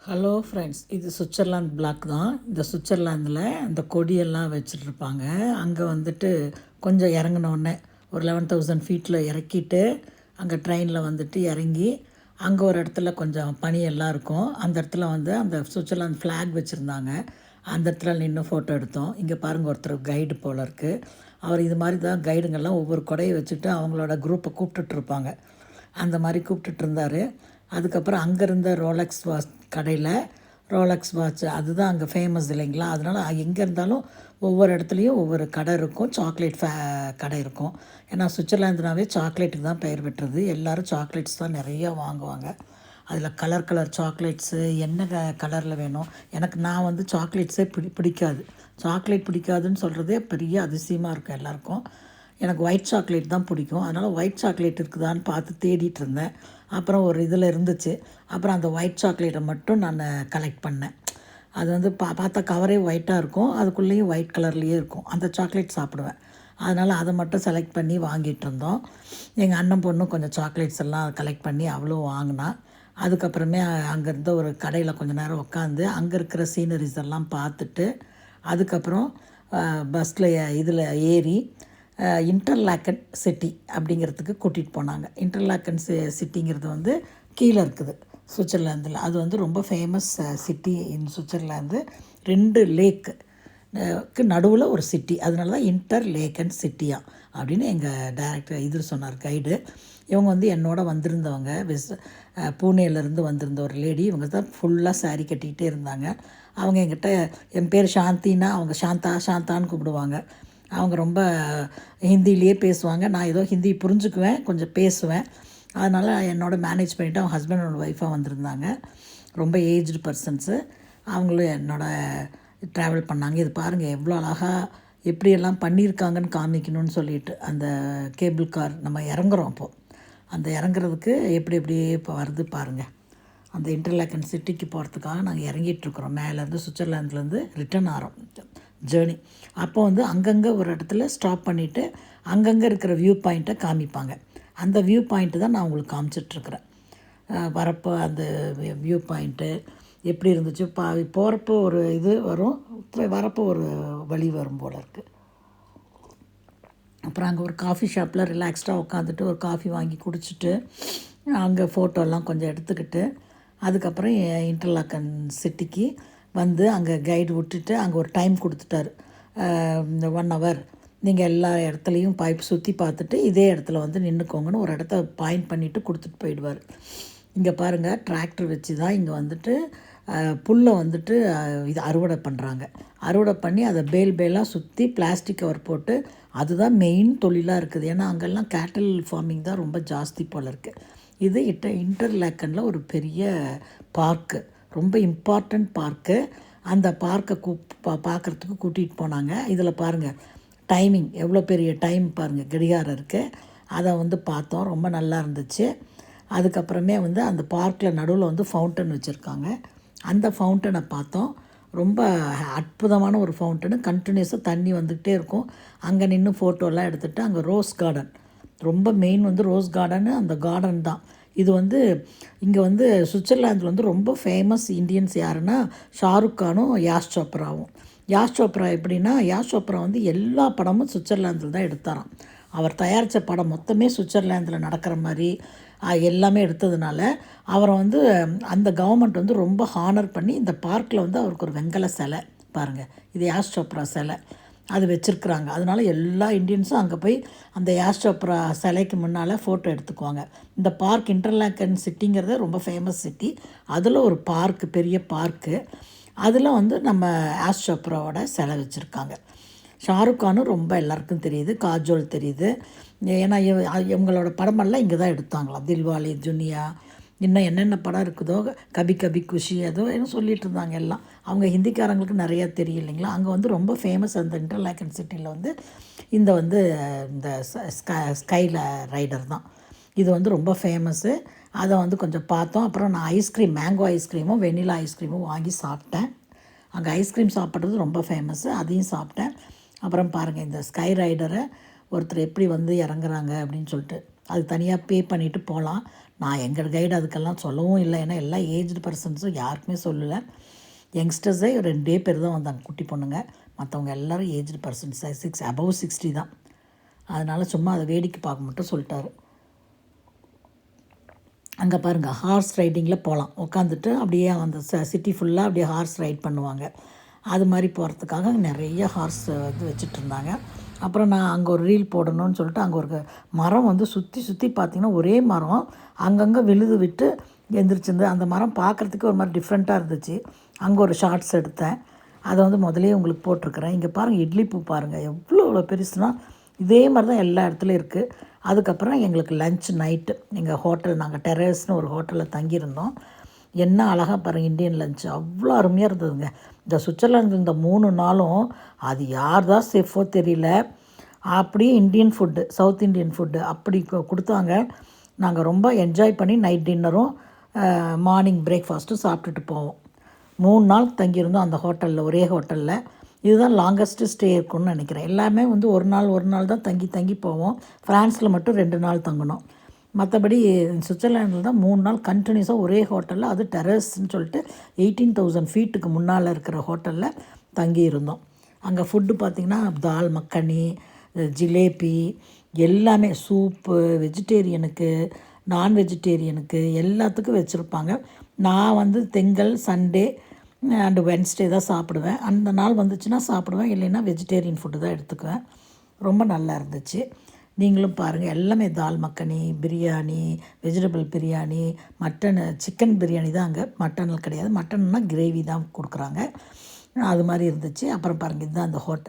Hello friends, இது Switzerland black தான். இந்த சுவிட்சர்லாந்தில் இந்த கொடியெல்லாம் வச்சுட்ருப்பாங்க. அங்கே வந்துட்டு கொஞ்சம் இறங்குனோடனே ஒரு 11,000 ஃபீட்டில் இறக்கிட்டு அங்கே ட்ரெயினில் வந்துட்டு இறங்கி அங்கே ஒரு இடத்துல கொஞ்சம் பனியெல்லாம் இருக்கும். அந்த இடத்துல வந்து அந்த சுவிட்சர்லாந்து ஃப்ளாக் வச்சுருந்தாங்க. அந்த இடத்துல நின்று ஃபோட்டோ எடுத்தோம். இங்கே பாருங்கள், ஒருத்தர் கைடு போல் இருக்குது. அவர் இது மாதிரி தான் கைடுங்கள்லாம் ஒவ்வொரு கொடையை வச்சுட்டு அவங்களோட குரூப்பை கூப்பிட்டுட்ருப்பாங்க. அந்த மாதிரி கூப்பிட்டுட்டு இருந்தார். அதுக்கப்புறம் அங்கே இருந்த ரோலக்ஸ் வாட்ச் கடையில் ரோலக்ஸ் வாட்ச் அதுதான் அங்கே ஃபேமஸ் இல்லைங்களா. அதனால் எங்கே இருந்தாலும் ஒவ்வொரு இடத்துலையும் ஒவ்வொரு கடை இருக்கும். சாக்லேட் கடை இருக்கும். ஏன்னா சுவிட்சர்லாந்துனாவே சாக்லேட்டுக்கு தான் பெயர் பெற்றது. எல்லோரும் சாக்லேட்ஸ் தான் நிறையா வாங்குவாங்க. அதில் கலர் கலர் சாக்லேட்ஸு என்ன கலரில் வேணும். நான் வந்து சாக்லேட்ஸே பிடிக்காது. சாக்லேட் பிடிக்காதுன்னு சொல்கிறதே பெரிய அதிசயமாக இருக்கும் எல்லாருக்கும். எனக்கு ஒயிட் சாக்லேட் தான் பிடிக்கும். அதனால் ஒயிட் சாக்லேட் இருக்குதான்னு பார்த்து தேடிட்டு இருந்தேன். அப்புறம் ஒரு இதில் இருந்துச்சு. அப்புறம் அந்த ஒயிட் சாக்லேட்டை மட்டும் நான் கலெக்ட் பண்ணேன். அது வந்து பார்த்தா கவரே ஒயிட்டாக இருக்கும். அதுக்குள்ளேயும் ஒயிட் கலர்லேயே இருக்கும். அந்த சாக்லேட் சாப்பிடுவேன். அதனால் அதை மட்டும் செலக்ட் பண்ணி வாங்கிட்டு இருந்தோம். எங்கள் அண்ணன் பொண்ணும் கொஞ்சம் சாக்லேட்ஸ் எல்லாம் கலெக்ட் பண்ணி அவளும் வாங்கினா. அதுக்கப்புறமே அங்கேருந்து ஒரு கடையில் கொஞ்சம் நேரம் உட்காந்து அங்கே இருக்கிற சீனரிஸ் எல்லாம் பார்த்துட்டு அதுக்கப்புறம் பஸ்ஸில் இதில் ஏறி இன்டர்லாக்கன் சிட்டி அப்படிங்கிறதுக்கு கூட்டிகிட்டு போனாங்க. இன்டர்லாக்கன் சிட்டிங்கிறது வந்து கீழே இருக்குது சுவிட்சர்லாந்தில். அது வந்து ரொம்ப ஃபேமஸ் சிட்டி இன் சுவிட்சர்லாந்து. 2 லேக்கு நடுவில் ஒரு சிட்டி. அதனால தான் இன்டர்லேக்கன் சிட்டியா அப்படின்னு எங்கள் டைரக்டர் இது சொன்னார், கைடு. இவங்க வந்து என்னோட வந்திருந்தவங்க பூனேலேருந்து வந்திருந்த ஒரு லேடி. இவங்க தான் ஃபுல்லாக சாரீ கட்டிக்கிட்டே இருந்தாங்க. அவங்க என்கிட்ட என் பேர் சாந்தின்னா அவங்க சாந்தான்னு கூப்பிடுவாங்க. அவங்க ரொம்ப ஹிந்திலேயே பேசுவாங்க. நான் ஏதோ ஹிந்தி புரிஞ்சுக்குவேன், கொஞ்சம் பேசுவேன். அதனால் என்னோட மேனேஜ் பண்ணிவிட்டு அவங்க ஹஸ்பண்ட் அண்ட் ஒய்ஃபாக வந்திருந்தாங்க. ரொம்ப ஏஜ்டு பர்சன்ஸு. அவங்களும் என்னோட ட்ராவல் பண்ணாங்க. இது பாருங்கள் எவ்வளோ அழகாக எப்படியெல்லாம் பண்ணியிருக்காங்கன்னு காமிக்கணும்னு சொல்லிட்டு அந்த கேபிள் கார் நம்ம இறங்குறோம். அப்போது அந்த இறங்குறதுக்கு எப்படி இப்போ வருது பாருங்கள். அந்த இன்டர்லாக்கன் சிட்டிக்கு போகிறதுக்காக நாங்கள் இறங்கிட்டுருக்குறோம். மேலேருந்து சுவிட்சர்லாந்துலேருந்து ரிட்டர்ன் ஆகிறோம் ஜேர்னி. அப்போ வந்து அங்கங்கே ஒரு இடத்துல ஸ்டாப் பண்ணிவிட்டு அங்கங்கே இருக்கிற வியூ பாயிண்ட்டை காமிப்பாங்க. அந்த வியூ பாயிண்ட்டு தான் நான் உங்களுக்கு காமிச்சிட்ருக்குறேன். வரப்போ அந்த வியூ பாயிண்ட்டு எப்படி இருந்துச்சு போகிறப்போ ஒரு இது வரும், வரப்போ ஒரு வழி வரும் போல் இருக்குது. அப்புறம் அங்கே ஒரு காஃபி ஷாப்பில் ரிலாக்ஸ்டாக உட்காந்துட்டு ஒரு காஃபி வாங்கி குடிச்சிட்டு அங்கே ஃபோட்டோலாம் கொஞ்சம் எடுத்துக்கிட்டு அதுக்கப்புறம் இன்டர்லாக்கன் சிட்டிக்கு வந்து அங்கே கைடு விட்டுட்டு அங்கே ஒரு டைம் கொடுத்துட்டாரு. இந்த 1 hour நீங்கள் எல்லா இடத்துலையும் சுற்றி பார்த்துட்டு இதே இடத்துல வந்து நின்றுக்கோங்கன்னு ஒரு இடத்த பாயிண்ட் பண்ணிவிட்டு கொடுத்துட்டு போயிடுவார். இங்கே பாருங்கள், டிராக்டர் வச்சு தான் இங்கே வந்துட்டு புல்லை வந்துட்டு இது அறுவடை பண்ணுறாங்க. அறுவடை பண்ணி அதை பேலாக சுற்றி பிளாஸ்டிக் கவர் போட்டு அதுதான் மெயின் தொழிலாக இருக்குது. ஏன்னா அங்கெல்லாம் கேட்டல் ஃபார்மிங் தான் ரொம்ப ஜாஸ்தி போல் இருக்குது. இது இன்டர்லேக்கனில் ஒரு பெரிய பார்க்கு, ரொம்ப இம்பார்ட்டண்ட் பார்க்கு. அந்த பார்க்கை பார்க்குறதுக்கு கூட்டிகிட்டு போனாங்க. இதில் பாருங்கள் டைமிங், எவ்வளோ பெரிய டைம் பாருங்கள், கடிகாரம் இருக்குது. அதை வந்து பார்த்தோம், ரொம்ப நல்லா இருந்துச்சு. அதுக்கப்புறமே வந்து அந்த பார்க்கில் நடுவில் வந்து ஃபவுண்டன் வச்சுருக்காங்க. அந்த ஃபவுண்டனை பார்த்தோம். ரொம்ப அற்புதமான ஒரு ஃபவுண்டனு. கண்டினியூஸாக தண்ணி வந்துக்கிட்டே இருக்கும். அங்கே நின்று ஃபோட்டோலாம் எடுத்துகிட்டு அங்கே ரோஸ் கார்டன், ரொம்ப மெயின் வந்து ரோஸ் கார்டனு, அந்த கார்டன் தான். இது வந்து இங்கே வந்து சுவிட்சர்லாந்தில் வந்து ரொம்ப ஃபேமஸ் இந்தியன்ஸ் யாருன்னா ஷாருக் கானும் யாஷ் சோப்ராவும். யாஷ் சோப்ரா எப்படின்னா, யாஷ் சோப்ரா வந்து எல்லா படமும் சுவிட்சர்லாந்தில் தான் எடுத்தாராம். அவர் தயாரித்த படம் மொத்தமே சுவிட்சர்லாந்தில் நடக்கிற மாதிரி எல்லாமே எடுத்ததுனால அவரை வந்து அந்த கவர்மெண்ட் வந்து ரொம்ப ஹானர் பண்ணி இந்த பார்க்கில் வந்து அவருக்கு ஒரு வெங்கல சிலை பாருங்கள், இது யாஷ் சோப்ரா சிலை அது வச்சுருக்குறாங்க. அதனால் எல்லா இண்டியன்ஸும் அங்கே போய் அந்த யாஷ் சோப்ரா சிலைக்கு முன்னால் ஃபோட்டோ எடுத்துக்குவாங்க. இந்த பார்க் இன்டர்லாக்கன் சிட்டிங்கிறது ரொம்ப ஃபேமஸ் சிட்டி. அதில் ஒரு பார்க்கு, பெரிய பார்க்கு. அதில் வந்து நம்ம யாஷ் சோப்ராவோட சிலை வச்சுருக்காங்க. ஷாருக் கானும் ரொம்ப எல்லாருக்கும் தெரியுது, காஜோல் தெரியுது. ஏன்னா இவங்களோட படமெல்லாம் இங்கே தான் எடுத்தாங்களாம். தில்வாலே துனியா, இன்னும் என்னென்ன படம் இருக்குதோ, கபி கபி குஷி, ஏதோ என்ன சொல்லிகிட்டு இருந்தாங்க எல்லாம். அவங்க ஹிந்திக்காரங்களுக்கு நிறையா தெரியும் இல்லைங்களா. அங்கே வந்து ரொம்ப ஃபேமஸ் அந்த இன்டர்லாக்கன் சிட்டியில் வந்து இந்த ஸ்கைல ரைடர் தான். இது வந்து ரொம்ப ஃபேமஸ்ஸு. அதை வந்து கொஞ்சம் பார்த்தோம். அப்புறம் நான் ஐஸ்கிரீம், மேங்கோ ஐஸ்கிரீமும் வெண்ணிலா ஐஸ்கிரீமும் வாங்கி சாப்பிட்டேன். அங்கே ஐஸ்கிரீம் சாப்பிட்றது ரொம்ப ஃபேமஸ்ஸு, அதையும் சாப்பிட்டேன். அப்புறம் பாருங்கள், இந்த ஸ்கை ரைடரை ஒருத்தர் எப்படி வந்து இறங்குறாங்க அப்படின்னு சொல்லிட்டு அது தனியாக பே பண்ணிவிட்டு போகலாம். நான் எங்கள் கைடு அதுக்கெல்லாம் சொல்லவும் இல்லை, ஏன்னா எல்லாம் ஏஜ்டு பர்சன்ஸும் யாருக்குமே சொல்லலை. யங்ஸ்டர்ஸே 2 பேர் தான் வந்தாங்க, குட்டி பொண்ணுங்க. மற்றவங்க எல்லோரும் ஏஜ்டு பர்சன்ஸ், அபவ் 60 தான். அதனால் சும்மா அதை வேடிக்கை பார்க்க மட்டும் சொல்லிட்டாரு. அங்கே பாருங்கள், ஹார்ஸ் ரைடிங்கில் போகலாம். உட்காந்துட்டு அப்படியே அந்த சிட்டி ஃபுல்லாக அப்படியே ஹார்ஸ் ரைட் பண்ணுவாங்க. அது மாதிரி போகிறதுக்காக நிறைய ஹார்ஸ் இது வச்சுட்ருந்தாங்க. அப்புறம் நான் அங்கே ஒரு ரீல் போடணும்னு சொல்லிட்டு அங்கே ஒரு மரம் வந்து சுற்றி சுற்றி பார்த்திங்கன்னா ஒரே மரம் அங்கங்கே விழுது விட்டு எந்திரிச்சிருந்து. அந்த மரம் பார்க்குறதுக்கு ஒரு மாதிரி டிஃப்ரெண்ட்டாக இருந்துச்சு. அங்கே ஒரு ஷார்ட்ஸ் எடுத்தேன், அதை வந்து முதலே உங்களுக்கு போட்டிருக்கிறேன். இங்கே பாருங்கள், இட்லி பூ பாருங்கள் எவ்வளோ பெருசுனா. இதே மாதிரி தான் எல்லா இடத்துலையும் இருக்குது. அதுக்கப்புறம் எங்களுக்கு லன்ச் நைட்டு எங்கள் ஹோட்டல், நாங்கள் டெரஸ்னு ஒரு ஹோட்டலில் தங்கியிருந்தோம். என்ன அழகாக பாருங்கள், இந்தியன் லன்ச் அவ்வளோ அருமையாக இருந்ததுங்க. இந்த சுவிட்சர்லாந்து இந்த 3 நாளும் அது யார் தான் செஃப்போ தெரியல, அப்படியே Indian food, south Indian food அப்படி கொடுத்தாங்க. நாங்கள் ரொம்ப என்ஜாய் பண்ணி நைட் டின்னரும் மார்னிங் பிரேக்ஃபாஸ்ட்டும் சாப்பிட்டுட்டு போவோம். 3 நாள் தங்கியிருந்தோம் அந்த ஹோட்டலில், ஒரே ஹோட்டலில். இதுதான் லாங்கஸ்ட்டு ஸ்டே இருக்குன்னு நினைக்கிறேன். எல்லாமே வந்து ஒரு நாள் தான் தங்கி போவோம். ஃப்ரான்ஸில் மட்டும் 2 நாள் தங்கினோம். மற்றபடி சுவிட்சர்லாண்டில் தான் 3 நாள் கண்டினியூஸாக ஒரே ஹோட்டலில், அது டெரஸ்ன்னு சொல்லிட்டு 18,000 ஃபீட்டுக்கு முன்னால் இருக்கிற ஹோட்டலில் தங்கி இருந்தோம். அங்கே ஃபுட்டு பார்த்திங்கன்னா தால் மக்கனி, ஜிலேபி எல்லாமே, சூப்பு, வெஜிடேரியனுக்கு நான் வெஜிடேரியனுக்கு எல்லாத்துக்கும் வச்சுருப்பாங்க. நான் வந்து திங்கள், சண்டே அண்டு வென்ஸ்டே தான் சாப்பிடுவேன். அந்த நாள் வந்துச்சுன்னா சாப்பிடுவேன், இல்லைன்னா வெஜிடேரியன் ஃபுட்டு தான் எடுத்துக்குவேன். ரொம்ப நல்லா இருந்துச்சு. நீங்களும் பாருங்கள், எல்லாமே dal makhani, biryani, vegetable biryani, mutton, chicken biryani தான் அங்கே, மட்டனில் கிடையாது. மட்டன்னா கிரேவி தான் கொடுக்குறாங்க. அது மாதிரி இருந்துச்சு. அப்புறம் பாருங்கள், இதுதான் அந்த ஹோட்டல்.